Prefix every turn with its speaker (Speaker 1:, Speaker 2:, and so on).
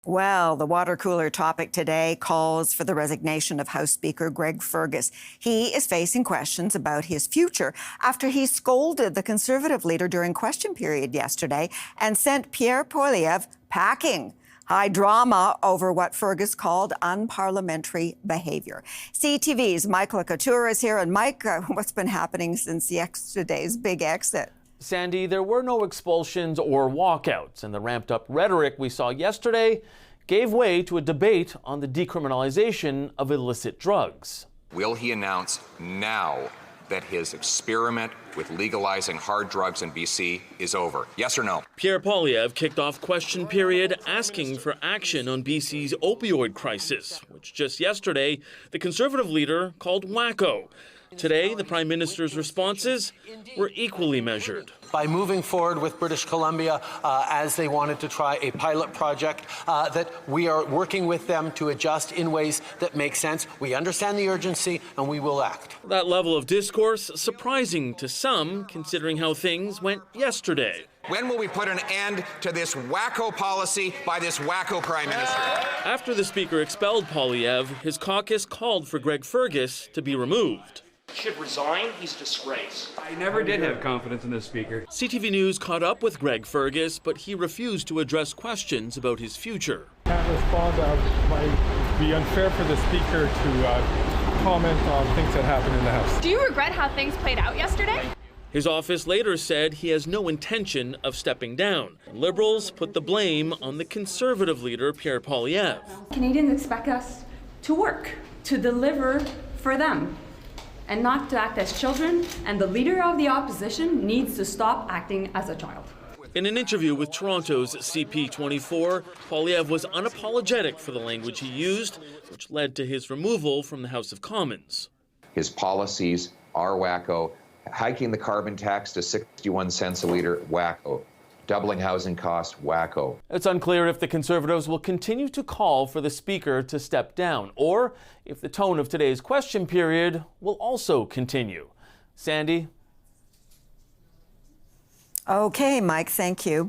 Speaker 1: Well, the water cooler topic today calls for the resignation of House Speaker Greg Fergus. He is facing questions about his future after he scolded the Conservative leader during question period yesterday and sent Pierre Poilievre packing. High drama over what Fergus called unparliamentary behaviour. CTV's Michael Couture is here. And Mike, what's been happening since yesterday's big exit?
Speaker 2: Sandy, there were no expulsions or walkouts, and the ramped-up rhetoric we saw yesterday gave way to a debate on the decriminalization of illicit drugs.
Speaker 3: Will he announce now that his experiment with legalizing hard drugs in BC is over? Yes or no?
Speaker 2: Pierre Poilievre kicked off question period asking for action on BC's opioid crisis, which just yesterday the Conservative leader called wacko. Today, the Prime Minister's responses were equally measured.
Speaker 4: By moving forward with British Columbia as they wanted to try a pilot project, that we are working with them to adjust in ways that make sense. We understand the urgency and we will act.
Speaker 2: That level of discourse surprising to some, considering how things went yesterday.
Speaker 3: When will we put an end to this wacko policy by this wacko Prime Minister?
Speaker 2: After the Speaker expelled Poilievre, his caucus called for Greg Fergus to be removed.
Speaker 5: Should resign. He's a disgrace.
Speaker 6: I never did have confidence in this speaker.
Speaker 2: CTV News caught up with Greg Fergus, but he refused to address questions about his future.
Speaker 7: Can't respond. It might be unfair for the speaker to comment on things that happen in the House.
Speaker 8: Do you regret how things played out yesterday?
Speaker 2: His office later said he has no intention of stepping down. Liberals put the blame on the Conservative leader, Pierre Poilievre.
Speaker 9: Canadians expect us to work, to deliver for them, and not to act as children, and the leader of the opposition needs to stop acting as a child.
Speaker 2: In an interview with Toronto's CP24, Poilievre was unapologetic for the language he used, which led to his removal from the House of Commons.
Speaker 3: His policies are wacko. Hiking the carbon tax to 61 cents a litre, wacko. Doubling housing costs, wacko.
Speaker 2: It's unclear if the Conservatives will continue to call for the Speaker to step down, or if the tone of today's question period will also continue. Sandy?
Speaker 1: Okay, Mike, thank you.